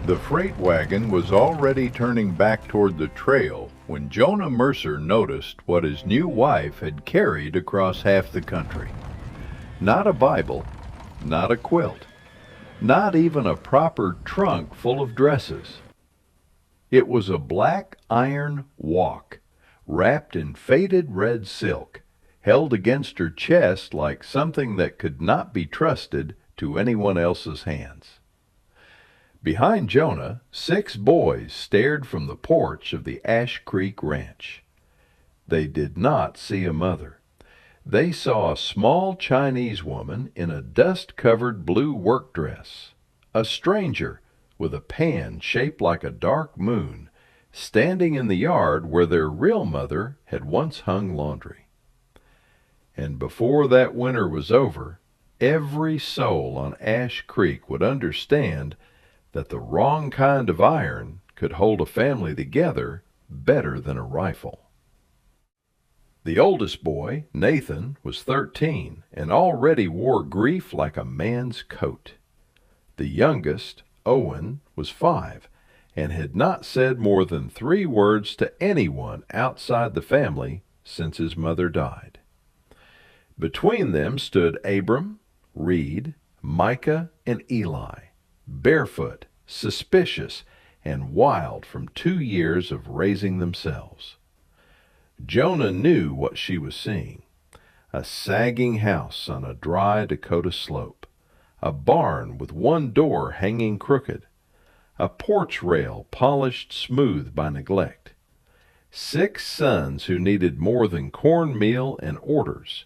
The freight wagon was already turning back toward the trail when Jonah Mercer noticed what his new wife had carried across half the country. Not a Bible, not a quilt, not even a proper trunk full of dresses. It was a black iron walk, wrapped in faded red silk, held against her chest like something that could not be trusted to anyone else's hands. Behind Jonah, 6 boys stared from the porch of the Ash Creek Ranch. They did not see a mother. They saw a small Chinese woman in a dust-covered blue work dress, a stranger with a pan shaped like a dark moon, standing in the yard where their real mother had once hung laundry. And before that winter was over, every soul on Ash Creek would understand that the wrong kind of iron could hold a family together better than a rifle. The oldest boy, Nathan, was 13 and already wore grief like a man's coat. The youngest, Owen, was 5 and had not said more than 3 words to anyone outside the family since his mother died. Between them stood Abram, Reed, Micah, and Eli, barefoot, suspicious, and wild from 2 years of raising themselves. Jonah knew what she was seeing: a sagging house on a dry Dakota slope, a barn with one door hanging crooked, a porch rail polished smooth by neglect, 6 sons who needed more than cornmeal and orders,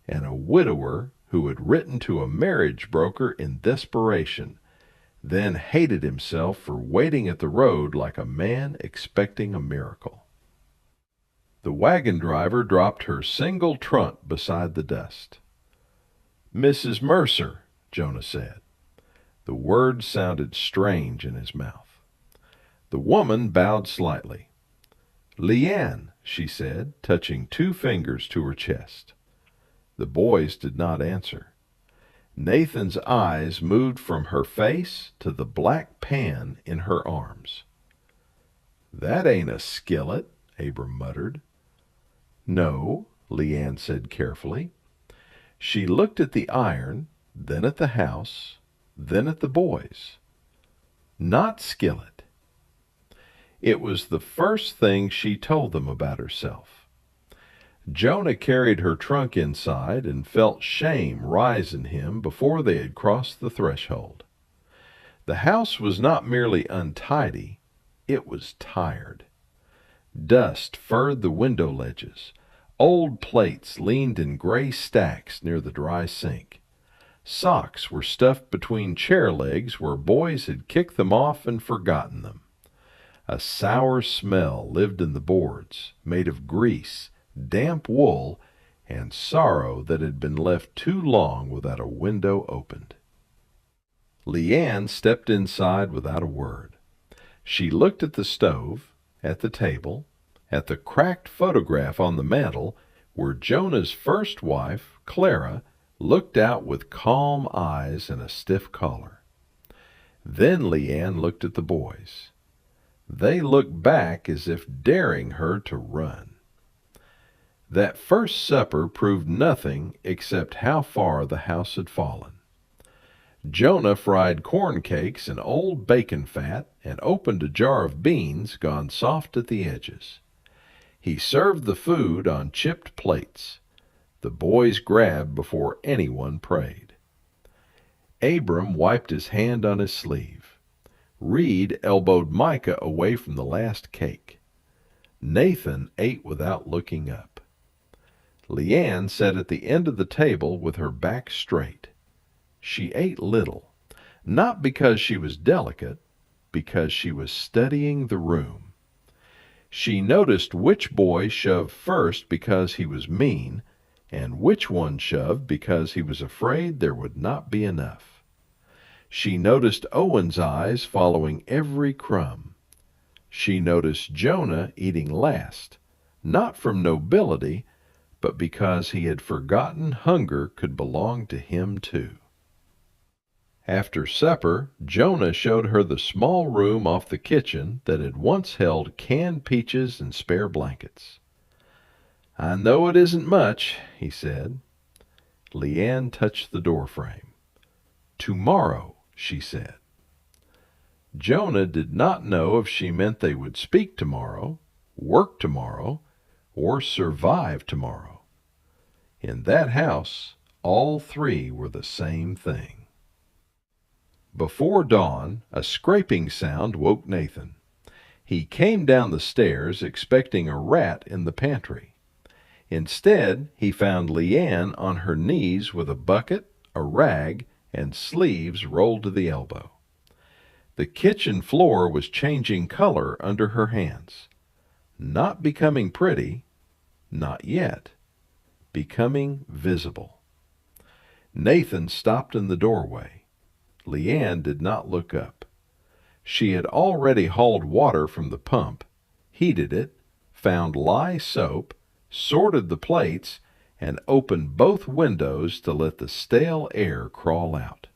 and a widower who had written to a marriage broker in desperation, then hated himself for waiting at the road like a man expecting a miracle. The wagon driver dropped her single trunk beside the dust. "Mrs. Mercer," Jonah said. The word sounded strange in his mouth. The woman bowed slightly. "Lian," she said, touching 2 fingers to her chest. The boys did not answer. Nathan's eyes moved from her face to the black pan in her arms. "That ain't a skillet," Abram muttered. "No," Lian said carefully. She looked at the iron, then at the house, then at the boys. "Not skillet." It was the first thing she told them about herself. Jonah carried her trunk inside and felt shame rise in him before they had crossed the threshold. The house was not merely untidy, it was tired. Dust furred the window ledges. Old plates leaned in gray stacks near the dry sink. Socks were stuffed between chair legs where boys had kicked them off and forgotten them. A sour smell lived in the boards, made of grease, damp wool, and sorrow that had been left too long without a window opened. Lian stepped inside without a word. She looked at the stove, at the table, at the cracked photograph on the mantel where Jonah's first wife, Clara, looked out with calm eyes and a stiff collar. Then Lian looked at the boys. They looked back as if daring her to run. That first supper proved nothing except how far the house had fallen. Jonah fried corn cakes in old bacon fat and opened a jar of beans gone soft at the edges. He served the food on chipped plates. The boys grabbed before anyone prayed. Abram wiped his hand on his sleeve. Reed elbowed Micah away from the last cake. Nathan ate without looking up. Lian sat at the end of the table with her back straight. She ate little, not because she was delicate, because she was studying the room. She noticed which boy shoved first because he was mean, and which one shoved because he was afraid there would not be enough. She noticed Owen's eyes following every crumb. She noticed Jonah eating last, not from nobility, but because he had forgotten hunger could belong to him too. After supper, Jonah showed her the small room off the kitchen that had once held canned peaches and spare blankets. "I know it isn't much," he said. Lian touched the doorframe. "Tomorrow," she said. Jonah did not know if she meant they would speak tomorrow, work tomorrow, or survive tomorrow. In that house, all three were the same thing. Before dawn, a scraping sound woke Nathan. He came down the stairs expecting a rat in the pantry. Instead, he found Lian on her knees with a bucket, a rag, and sleeves rolled to the elbow. The kitchen floor was changing color under her hands. Not becoming pretty, not yet. Becoming visible. Nathan stopped in the doorway. Lian did not look up. She had already hauled water from the pump, heated it, found lye soap, sorted the plates, and opened both windows to let the stale air crawl out.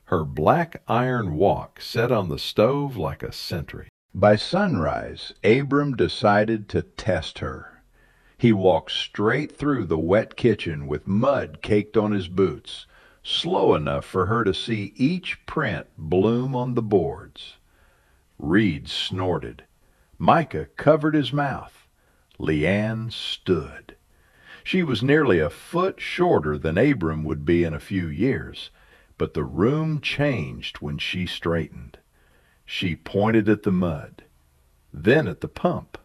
Her black iron wok set on the stove like a sentry. By sunrise, Abram decided to test her. He walked straight through the wet kitchen with mud caked on his boots, slow enough for her to see each print bloom on the boards. Reed snorted. Micah covered his mouth. Lian stood. She was nearly a foot shorter than Abram would be in a few years, but the room changed when she straightened. She pointed at the mud, then at the pump,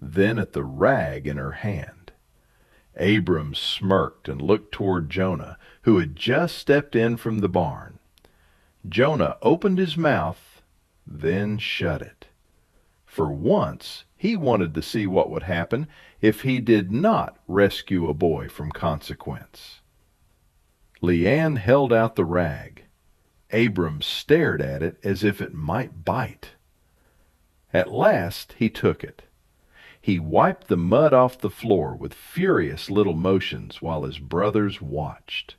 then at the rag in her hand. Abram smirked and looked toward Jonah, who had just stepped in from the barn. Jonah opened his mouth, then shut it. For once, he wanted to see what would happen if he did not rescue a boy from consequence. Lian held out the rag. Abram stared at it as if it might bite. At last he took it. He wiped the mud off the floor with furious little motions while his brothers watched.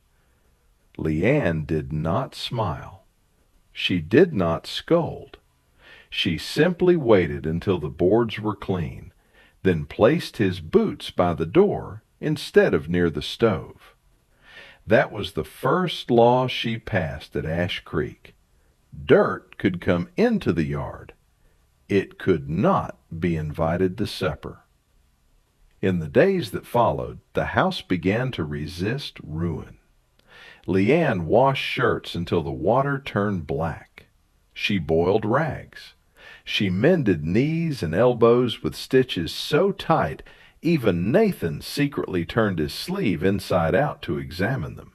Lian did not smile. She did not scold. She simply waited until the boards were clean, then placed his boots by the door instead of near the stove. That was the first law she passed at Ash Creek. Dirt could come into the yard. It could not be invited to supper. In the days that followed, the house began to resist ruin. Lian washed shirts until the water turned black. She boiled rags. She mended knees and elbows with stitches so tight even Nathan secretly turned his sleeve inside out to examine them.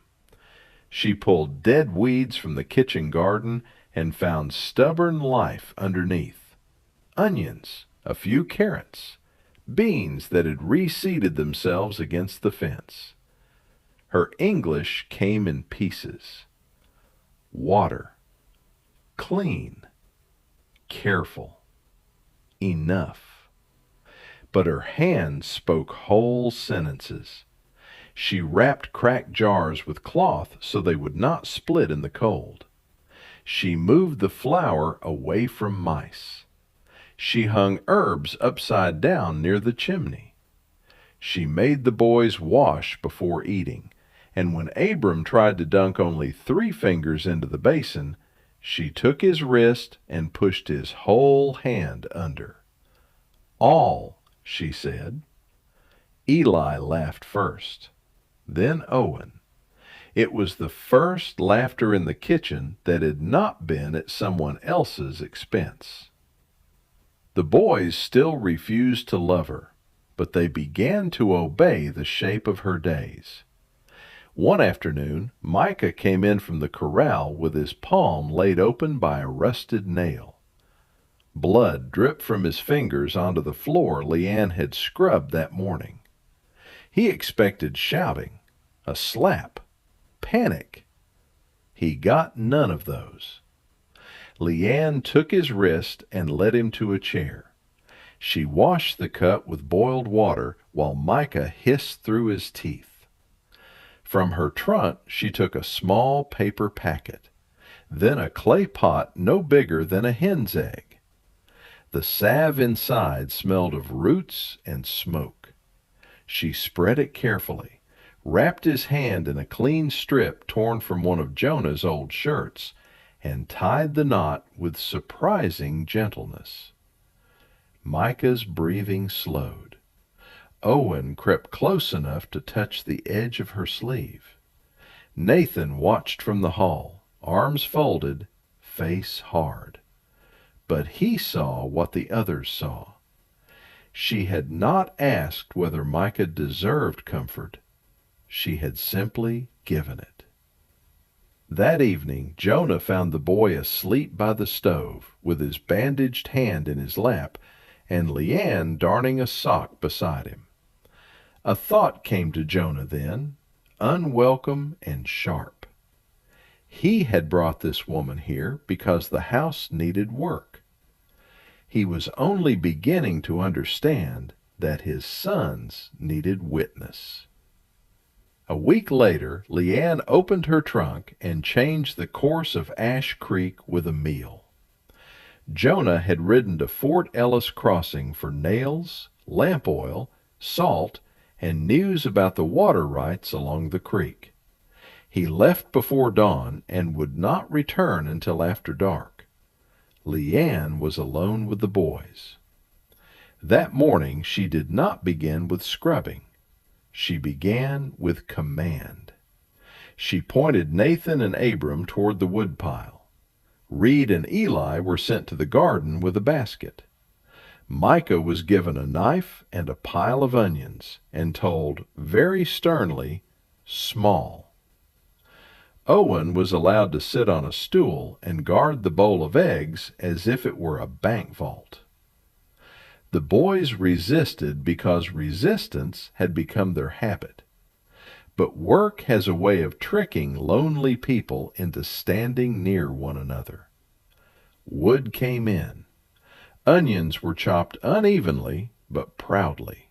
She pulled dead weeds from the kitchen garden and found stubborn life underneath. Onions, a few carrots, beans that had reseeded themselves against the fence. Her English came in pieces. Water. Clean. Careful. Enough. But her hands spoke whole sentences. She wrapped cracked jars with cloth so they would not split in the cold. She moved the flour away from mice. She hung herbs upside down near the chimney. She made the boys wash before eating, and when Abram tried to dunk only 3 fingers into the basin, she took his wrist and pushed his whole hand under. "All," she said. Eli laughed first, then Owen. It was the first laughter in the kitchen that had not been at someone else's expense. The boys still refused to love her, but they began to obey the shape of her days. One afternoon, Micah came in from the corral with his palm laid open by a rusted nail. Blood dripped from his fingers onto the floor Lian had scrubbed that morning. He expected shouting, a slap, panic. He got none of those. Lian took his wrist and led him to a chair. She washed the cut with boiled water while Micah hissed through his teeth. From her trunk she took a small paper packet. then a clay pot no bigger than a hen's egg. The salve inside smelled of roots and smoke. She spread it carefully, wrapped his hand in a clean strip torn from one of Jonah's old shirts, and tied the knot with surprising gentleness. Micah's breathing slowed. Owen crept close enough to touch the edge of her sleeve. Nathan watched from the hall, arms folded, face hard. But he saw what the others saw. She had not asked whether Micah deserved comfort. She had simply given it. That evening, Jonah found the boy asleep by the stove, with his bandaged hand in his lap, and Lian darning a sock beside him. A thought came to Jonah then, unwelcome and sharp. He had brought this woman here because the house needed work. He was only beginning to understand that his sons needed witness. A week later, Lian opened her trunk and changed the course of Ash Creek with a meal. Jonah had ridden to Fort Ellis Crossing for nails, lamp oil, salt, and news about the water rights along the creek. He left before dawn and would not return until after dark. Lian was alone with the boys. That morning she did not begin with scrubbing. She began with command. She pointed Nathan and Abram toward the woodpile. Reed and Eli were sent to the garden with a basket. Micah was given a knife and a pile of onions and told very sternly, "Small." Owen was allowed to sit on a stool and guard the bowl of eggs as if it were a bank vault. The boys resisted because resistance had become their habit. But work has a way of tricking lonely people into standing near one another. Wood came in. Onions were chopped unevenly but proudly.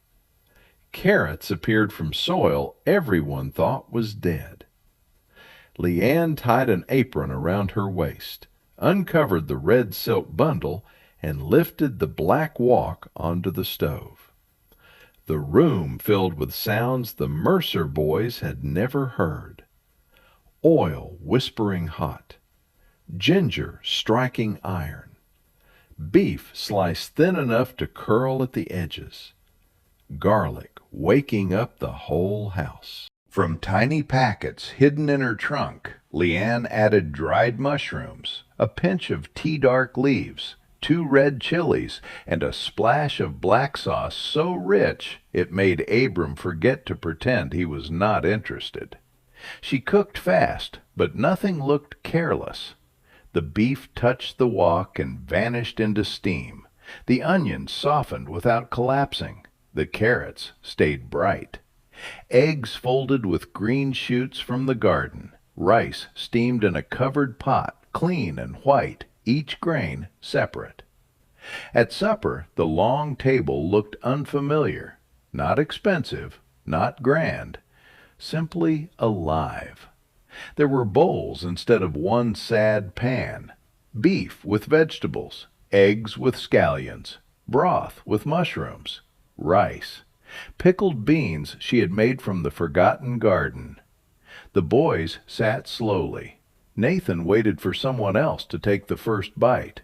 Carrots appeared from soil everyone thought was dead. Lian tied an apron around her waist, uncovered the red silk bundle, and lifted the black walk onto the stove. The room filled with sounds the Mercer boys had never heard. Oil whispering hot, ginger striking iron, beef sliced thin enough to curl at the edges, garlic waking up the whole house. From tiny packets hidden in her trunk, Lian added dried mushrooms, a pinch of tea-dark leaves, 2 red chilies, and a splash of black sauce so rich it made Abram forget to pretend he was not interested. She cooked fast, but nothing looked careless. The beef touched the wok and vanished into steam. The onions softened without collapsing. The carrots stayed bright. Eggs folded with green shoots from the garden. Rice steamed in a covered pot, clean and white, each grain separate. At supper, the long table looked unfamiliar, not expensive, not grand, simply alive. There were bowls instead of one sad pan, beef with vegetables, eggs with scallions, broth with mushrooms, rice, pickled beans she had made from the forgotten garden. The boys sat slowly. Nathan waited for someone else to take the first bite.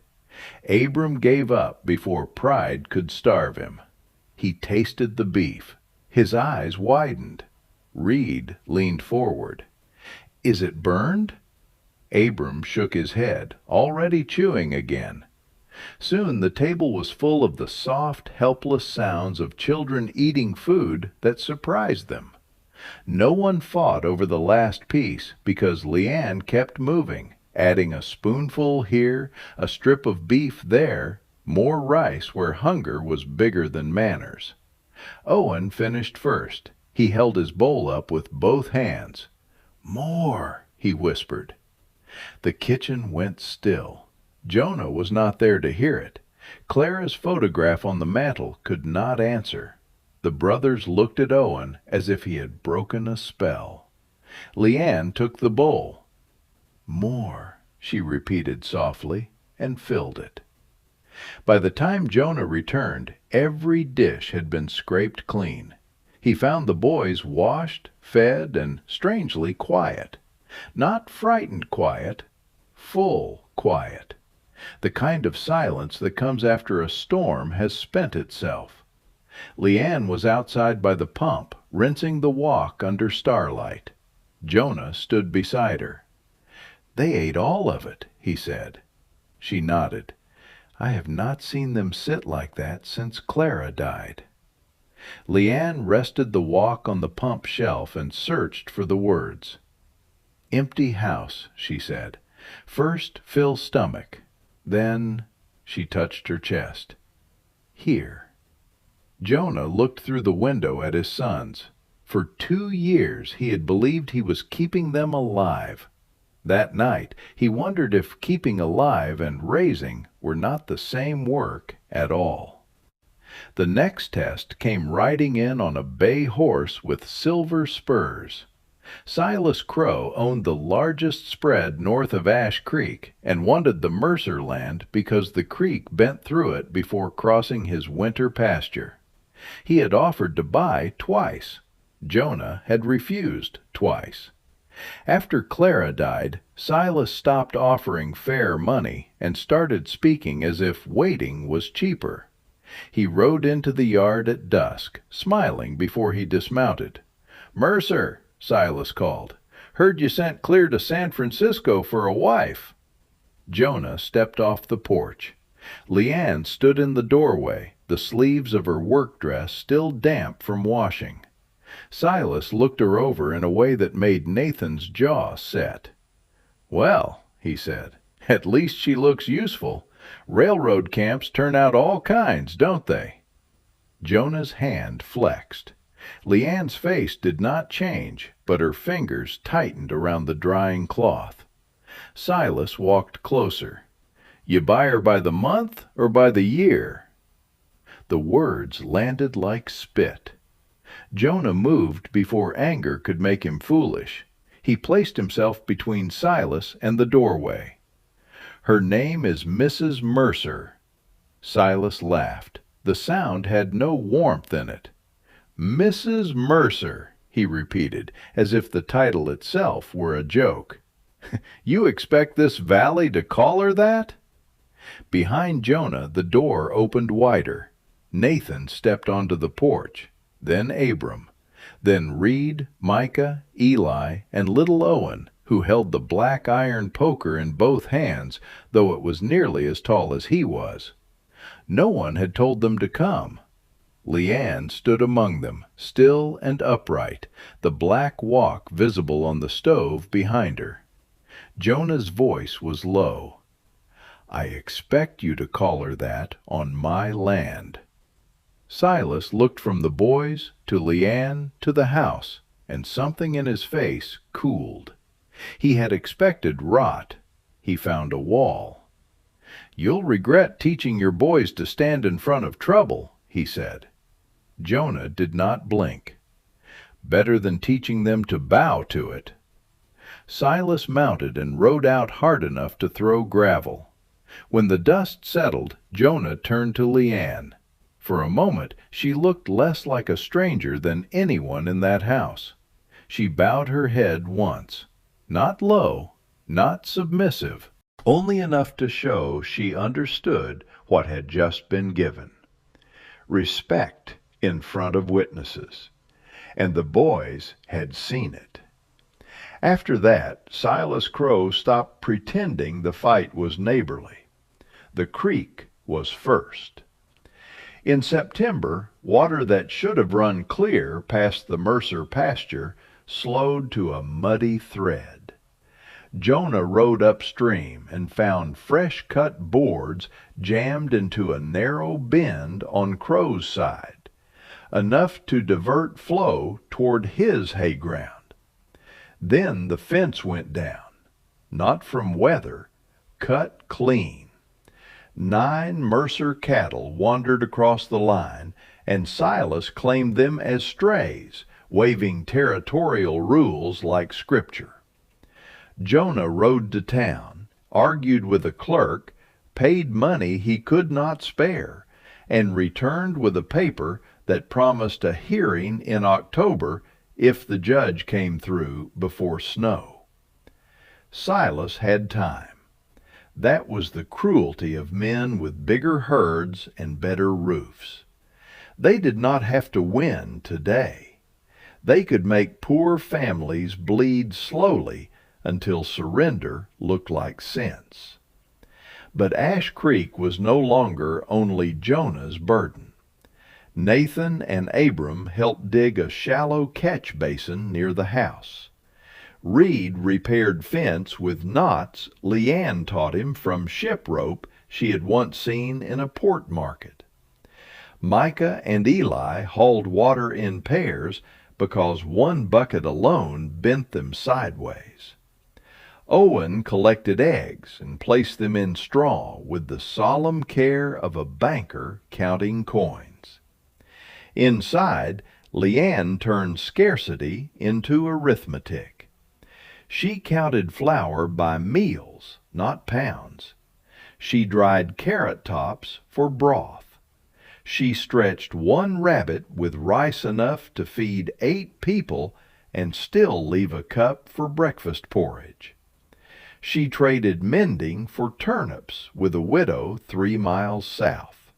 Abram gave up before pride could starve him. He tasted the beef. His eyes widened. Reed leaned forward. "Is it burned?" Abram shook his head, already chewing again. Soon the table was full of the soft, helpless sounds of children eating food that surprised them. No one fought over the last piece because Lian kept moving, adding a spoonful here, a strip of beef there, more rice where hunger was bigger than manners. Owen finished first. He held his bowl up with both hands. "More," he whispered. The kitchen went still. Jonah was not there to hear it. Clara's photograph on the mantel could not answer. The brothers looked at Owen as if he had broken a spell. Lian took the bowl. "More," she repeated softly, and filled it. By the time Jonah returned, every dish had been scraped clean. He found the boys washed, fed, and strangely quiet. Not frightened quiet, full quiet. The kind of silence that comes after a storm has spent itself. Lian was outside by the pump, rinsing the walk under starlight. Jonah stood beside her. "They ate all of it," he said. She nodded. "I have not seen them sit like that since Clara died." Lian rested the walk on the pump shelf and searched for the words. "Empty house," she said. "First fill stomach. Then," she touched her chest, "here." Jonah looked through the window at his sons. For 2 years he had believed he was keeping them alive. That night he wondered if keeping alive and raising were not the same work at all. The next test came riding in on a bay horse with silver spurs. Silas Crowe owned the largest spread north of Ash Creek and wanted the Mercer land because the creek bent through it before crossing his winter pasture. He had offered to buy twice. Jonah had refused twice. After Clara died, Silas stopped offering fair money and started speaking as if waiting was cheaper. He rode into the yard at dusk, smiling before he dismounted. "Mercer," Silas called, "heard you sent clear to San Francisco for a wife." Jonah stepped off the porch. Lian stood in the doorway, the sleeves of her work dress still damp from washing. Silas looked her over in a way that made Nathan's jaw set. "Well," he said, "at least she looks useful. Railroad camps turn out all kinds, don't they?" Jonah's hand flexed. Lian's face did not change, but her fingers tightened around the drying cloth. Silas walked closer. "You buy her by the month or by the year?" The words landed like spit. Jonah moved before anger could make him foolish. He placed himself between Silas and the doorway. "Her name is Mrs. Mercer." Silas laughed. The sound had no warmth in it. "Mrs. Mercer," he repeated, as if the title itself were a joke. "You expect this valley to call her that?" Behind Jonah the door opened wider. Nathan stepped onto the porch, then Abram, then Reed, Micah, Eli, and little Owen, who held the black iron poker in both hands, though it was nearly as tall as he was. No one had told them to come. Lian stood among them, still and upright, the black walk visible on the stove behind her. Jonah's voice was low. "I expect you to call her that on my land." Silas looked from the boys to Lian to the house, and something in his face cooled. He had expected rot. He found a wall. "You'll regret teaching your boys to stand in front of trouble," he said. Jonah did not blink. "Better than teaching them to bow to it." Silas mounted and rode out hard enough to throw gravel. When the dust settled, Jonah turned to Lian. For a moment she looked less like a stranger than anyone in that house. She bowed her head once, not low, not submissive, only enough to show she understood what had just been given. Respect in front of witnesses. And the boys had seen it. After that, Silas Crowe stopped pretending the fight was neighborly. The creek was first. In September, water that should have run clear past the Mercer pasture slowed to a muddy thread. Jonah rode upstream and found fresh-cut boards jammed into a narrow bend on Crowe's side, enough to divert flow toward his hay ground. Then the fence went down, not from weather, cut clean. 9 Mercer cattle wandered across the line, and Silas claimed them as strays, waving territorial rules like scripture. Jonah rode to town, argued with a clerk, paid money he could not spare, and returned with a paper that promised a hearing in October if the judge came through before snow. Silas had time. That was the cruelty of men with bigger herds and better roofs. They did not have to win today. They could make poor families bleed slowly until surrender looked like sense. But Ash Creek was no longer only Jonah's burden. Nathan and Abram helped dig a shallow catch basin near the house. Reed repaired fence with knots Lian taught him from ship rope she had once seen in a port market. Micah and Eli hauled water in pairs because one bucket alone bent them sideways. Owen collected eggs and placed them in straw with the solemn care of a banker counting coins. Inside, Lian turned scarcity into arithmetic. She counted flour by meals, not pounds. She dried carrot tops for broth. She stretched one rabbit with rice enough to feed 8 people and still leave a cup for breakfast porridge. She traded mending for turnips with a widow 3 miles south.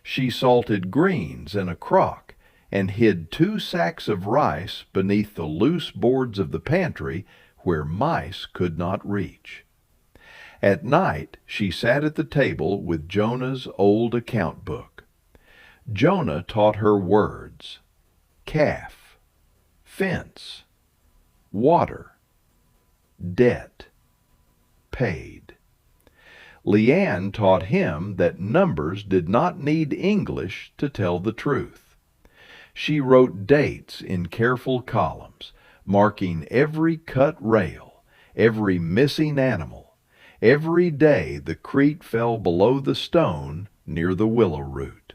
She salted greens in a crock and hid 2 sacks of rice beneath the loose boards of the pantry where mice could not reach. At night she sat at the table with Jonah's old account book. Jonah taught her words: calf, fence, water, debt, paid. Lian taught him that numbers did not need English to tell the truth. She wrote dates in careful columns, marking every cut rail, every missing animal, every day the crete fell below the stone near the willow root.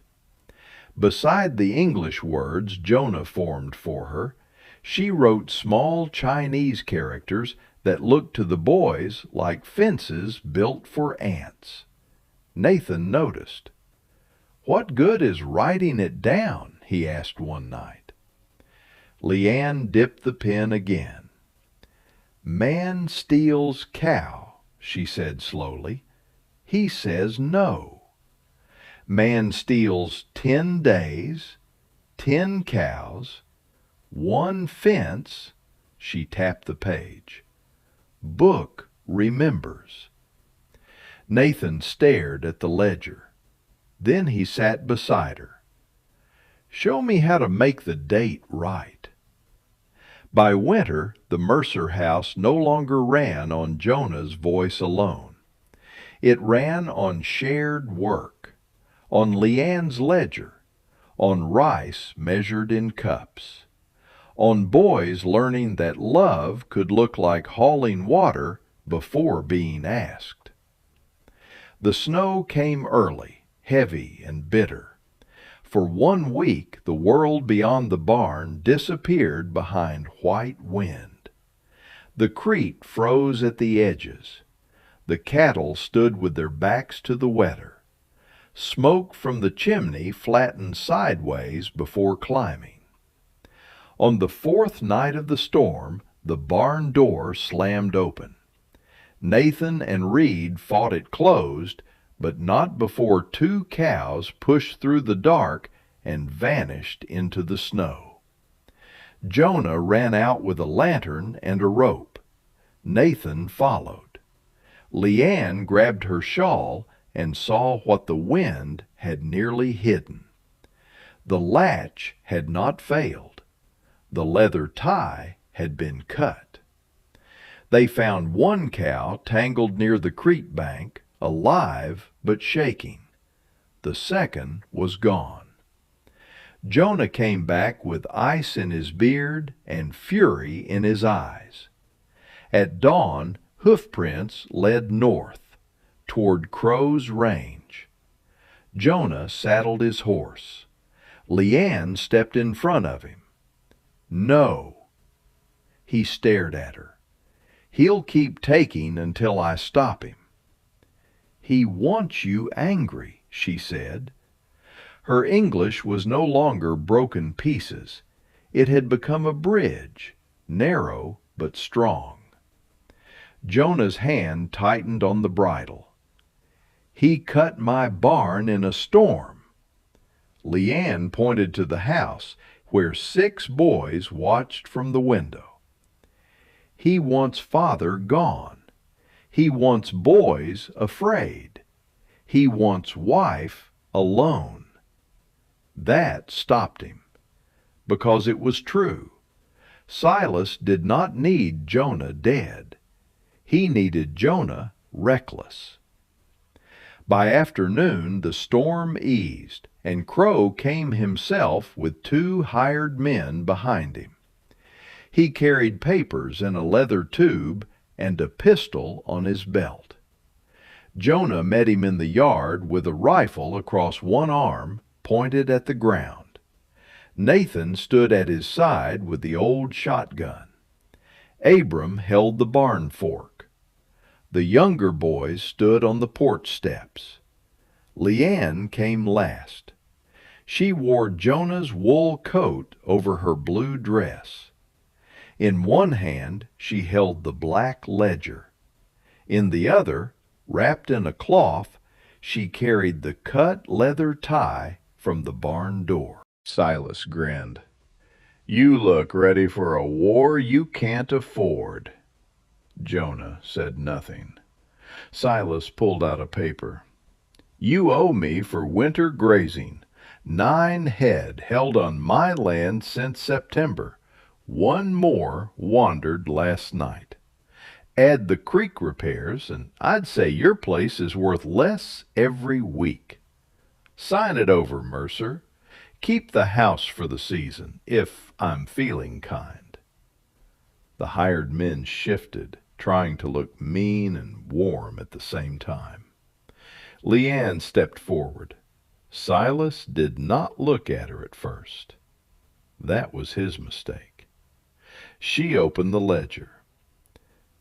Beside the English words Jonah formed for her, she wrote small Chinese characters that looked to the boys like fences built for ants. Nathan noticed. "What good is writing it down?" he asked one night. Lian dipped the pen again. "Man steals cow," she said slowly. "He says no. Man steals 10 days, 10 cows, 1 fence," she tapped the page. "Book remembers." Nathan stared at the ledger. Then he sat beside her. "Show me how to make the date right." By winter, the Mercer house no longer ran on Jonah's voice alone. It ran on shared work, on Lian's ledger, on rice measured in cups, on boys learning that love could look like hauling water before being asked. The snow came early, heavy and bitter. For 1 week the world beyond the barn disappeared behind white wind. The crete froze at the edges. The cattle stood with their backs to the weather. Smoke from the chimney flattened sideways before climbing. On the 4th night of the storm, the barn door slammed open. Nathan and Reed fought it closed, but not before 2 cows pushed through the dark and vanished into the snow. Jonah ran out with a lantern and a rope. Nathan followed. Lian grabbed her shawl and saw what the wind had nearly hidden. The latch had not failed. The leather tie had been cut. They found 1 cow tangled near the creek bank, alive but shaking. The second was gone. Jonah came back with ice in his beard and fury in his eyes. At dawn, hoofprints led north, toward Crow's range. Jonah saddled his horse. Lian stepped in front of him. "No." He stared at her. He'll keep taking until I stop him." "He wants you angry," she said. Her English was no longer broken pieces. It had become a bridge, narrow but strong. Jonah's hand tightened on the bridle. "He cut my barn in a storm." Lian pointed to the house, where 6 boys watched from the window. "He wants father gone. He wants boys afraid. He wants wife alone." That stopped him, because it was true. Silas did not need Jonah dead. He needed Jonah reckless. By afternoon the storm eased, and Crowe came himself with 2 hired men behind him. He carried papers in a leather tube and a pistol on his belt. Jonah met him in the yard with a rifle across one arm, pointed at the ground. Nathan stood at his side with the old shotgun. Abram held the barn fork. The younger boys stood on the porch steps. Lian came last. She wore Jonah's wool coat over her blue dress. In one hand she held the black ledger. In the other, wrapped in a cloth, she carried the cut leather tie from the barn door. Silas grinned. "You look ready for a war you can't afford." Jonah said nothing. Silas pulled out a paper. "You owe me for winter grazing. 9 head held on my land since September. 1 more wandered last night. Add the creek repairs, and I'd say your place is worth less every week. Sign it over, Mercer. Keep the house for the season, if I'm feeling kind." The hired men shifted, trying to look mean and warm at the same time. Lian stepped forward. Silas did not look at her at first. That was his mistake. She opened the ledger.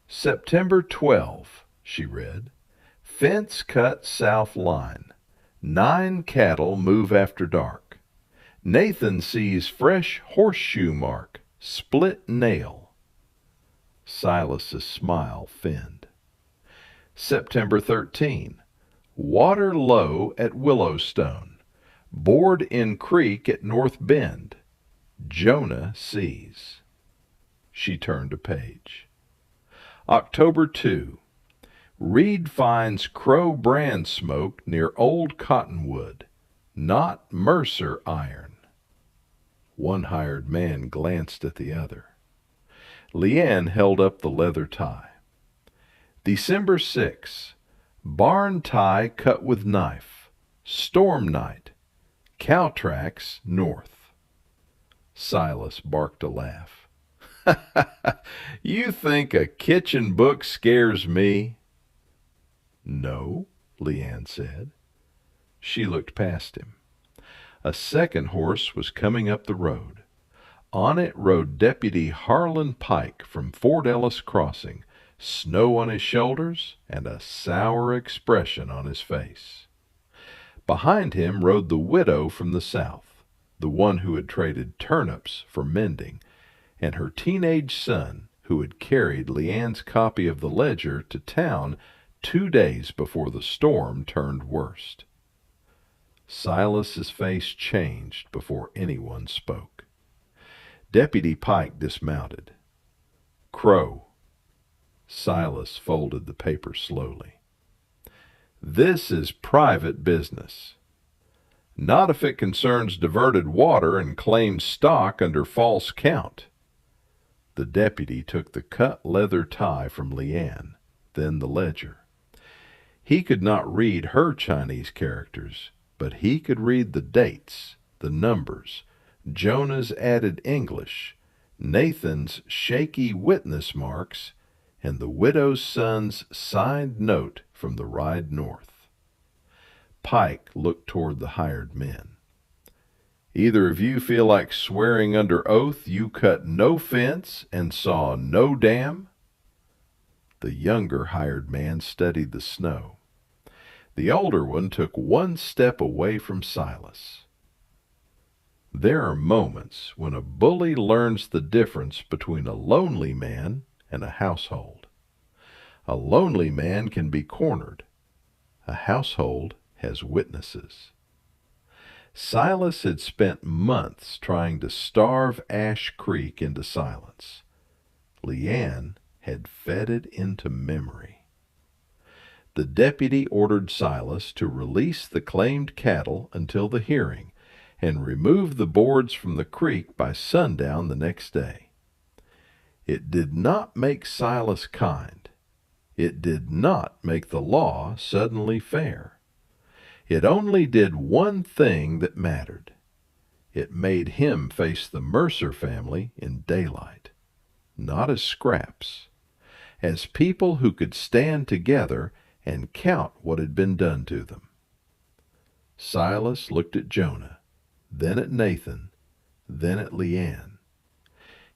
"September 12, she read. "Fence cut south line. 9 cattle move after dark. Nathan sees fresh horseshoe mark, split nail." Silas's smile thinned. "September 13. Water low at Willowstone. Board in creek at North Bend. Jonah sees." She turned a page. October 2. Reed finds Crowe brand smoke near Old Cottonwood. Not Mercer iron. One hired man glanced at the other. Lian held up the leather tie. December 6. Barn tie cut with knife. Storm night. Cow tracks north. Silas barked a laugh. "You think a kitchen book scares me?" "No," Lian said. She looked past him. A second horse was coming up the road. On it rode Deputy Harlan Pike from Fort Ellis Crossing, snow on his shoulders and a sour expression on his face. Behind him rode the widow from the south, the one who had traded turnips for mending, and her teenage son, who had carried Lian's copy of the ledger to town 2 days before the storm turned worst. Silas's face changed before anyone spoke. Deputy Pike dismounted. "Crowe." Silas folded the paper slowly. "This is private business. Not if it concerns diverted water and claimed stock under false count." The deputy took the cut leather tie from Lian, then the ledger. He could not read her Chinese characters, but he could read the dates, the numbers, Jonah's added English, Nathan's shaky witness marks, and the widow's son's signed note from the ride north. Pike looked toward the hired men. "Either of you feel like swearing under oath you cut no fence and saw no dam?" The younger hired man studied the snow. The older one took one step away from Silas. There are moments when a bully learns the difference between a lonely man and a household. A lonely man can be cornered. A household has witnesses. Silas had spent months trying to starve Ash Creek into silence. Lian had fed it into memory. The deputy ordered Silas to release the claimed cattle until the hearing and remove the boards from the creek by sundown the next day. It did not make Silas kind. It did not make the law suddenly fair. It only did one thing that mattered. It made him face the Mercer family in daylight, not as scraps, as people who could stand together and count what had been done to them. Silas looked at Jonah, then at Nathan, then at Lian.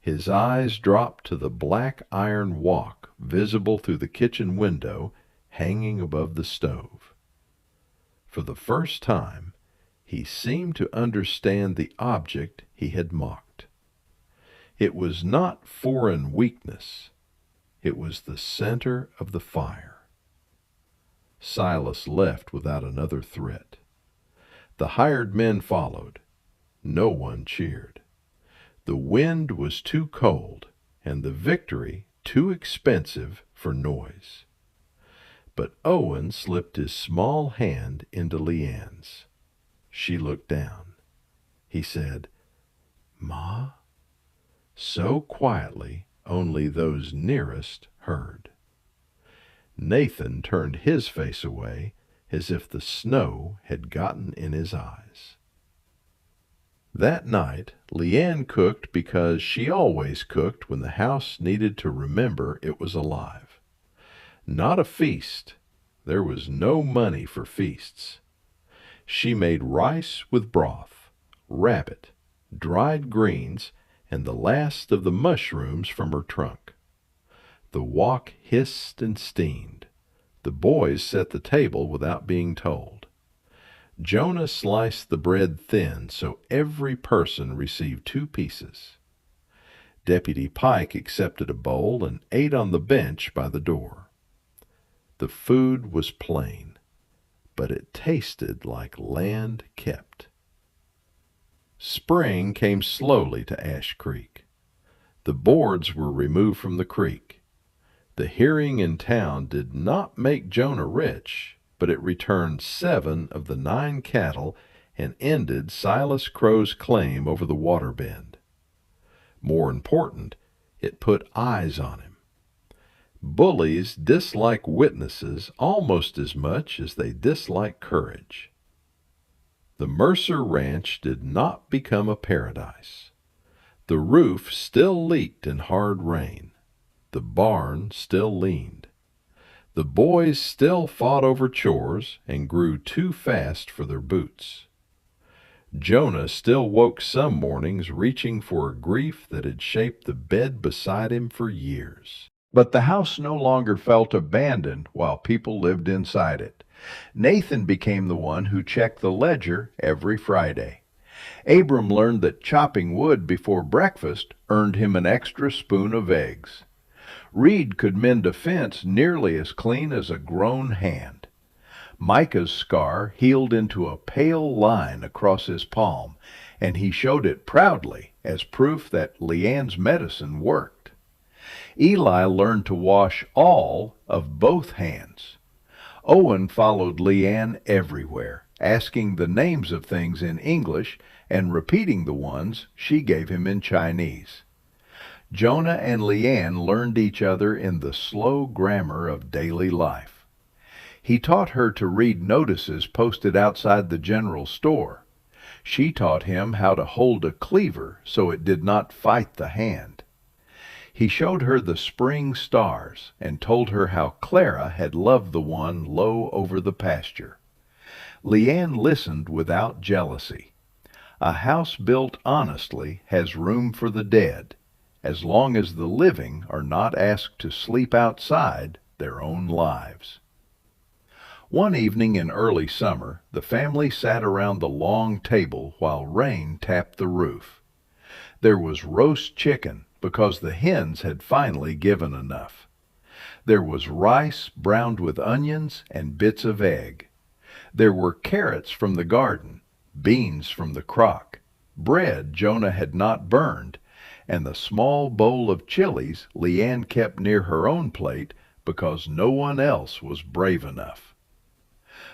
His eyes dropped to the black iron walk visible through the kitchen window hanging above the stove. For the first time, he seemed to understand the object he had mocked. It was not foreign weakness. It was the center of the fire. Silas left without another threat. The hired men followed. No one cheered. The wind was too cold, and the victory too expensive for noise. But Owen slipped his small hand into Lian's. She looked down. He said, "Ma?" So quietly only those nearest heard. Nathan turned his face away as if the snow had gotten in his eyes. That night, Lian cooked because she always cooked when the house needed to remember it was alive. Not a feast. There was no money for feasts. She made rice with broth, rabbit, dried greens, and the last of the mushrooms from her trunk. The wok hissed and steamed. The boys set the table without being told. Jonah sliced the bread thin so every person received 2 pieces. Deputy Pike accepted a bowl and ate on the bench by the door. The food was plain, but it tasted like land kept. Spring came slowly to Ash Creek. The boards were removed from the creek. The hearing in town did not make Jonah rich, but it returned 7 of the 9 cattle and ended Silas Crowe's claim over the water bend. More important, it put eyes on him. Bullies dislike witnesses almost as much as they dislike courage. The Mercer Ranch did not become a paradise. The roof still leaked in hard rain. The barn still leaned. The boys still fought over chores and grew too fast for their boots. Jonah still woke some mornings reaching for a grief that had shaped the bed beside him for years. But the house no longer felt abandoned while people lived inside it. Nathan became the one who checked the ledger every Friday. Abram learned that chopping wood before breakfast earned him an extra spoon of eggs. Reed could mend a fence nearly as clean as a grown hand. Micah's scar healed into a pale line across his palm, and he showed it proudly as proof that Lian's medicine worked. Eli learned to wash all of both hands. Owen followed Lian everywhere, asking the names of things in English and repeating the ones she gave him in Chinese. Jonah and Lian learned each other in the slow grammar of daily life. He taught her to read notices posted outside the general store. She taught him how to hold a cleaver so it did not fight the hand. He showed her the spring stars and told her how Clara had loved the one low over the pasture. Lian listened without jealousy. A house built honestly has room for the dead, as long as the living are not asked to sleep outside their own lives. One evening in early summer, the family sat around the long table while rain tapped the roof. There was roast chicken because the hens had finally given enough. There was rice browned with onions and bits of egg. There were carrots from the garden, beans from the crock, bread Jonah had not burned, and the small bowl of chilies Lian kept near her own plate because no one else was brave enough.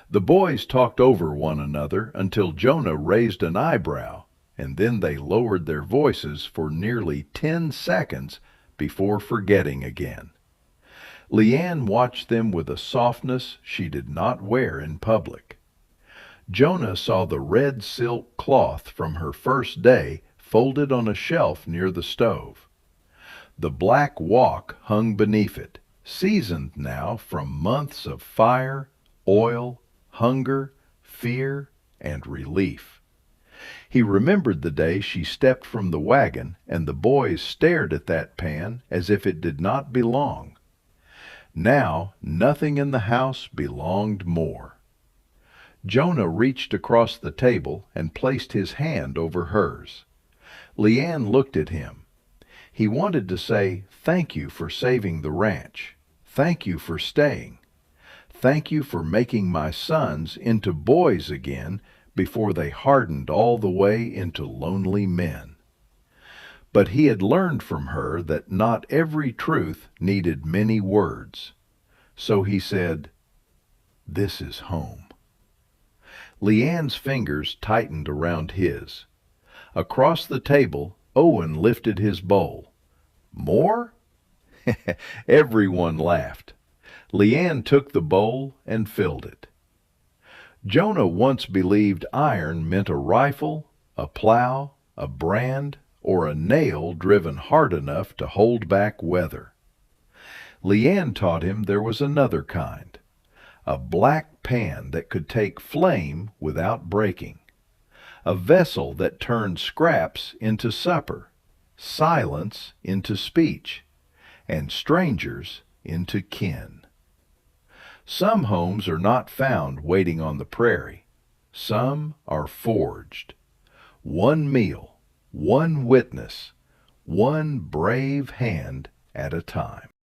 The boys talked over one another until Jonah raised an eyebrow, and then they lowered their voices for nearly 10 seconds before forgetting again. Lian watched them with a softness she did not wear in public. Jonah saw the red silk cloth from her first day folded on a shelf near the stove. The black wok hung beneath it, seasoned now from months of fire, oil, hunger, fear, and relief. He remembered the day she stepped from the wagon and the boys stared at that pan as if it did not belong. Now nothing in the house belonged more. Jonah reached across the table and placed his hand over hers. Lian looked at him. He wanted to say, "Thank you for saving the ranch. Thank you for staying. Thank you for making my sons into boys again before they hardened all the way into lonely men." But he had learned from her that not every truth needed many words. So he said, "This is home." Lian's fingers tightened around his. Across the table, Owen lifted his bowl. "More?" Everyone laughed. Lian took the bowl and filled it. Jonah once believed iron meant a rifle, a plow, a brand, or a nail driven hard enough to hold back weather. Lian taught him there was another kind, a black pan that could take flame without breaking, a vessel that turned scraps into supper, silence into speech, and strangers into kin. Some homes are not found waiting on the prairie. Some are forged. One meal, one witness, one brave hand at a time.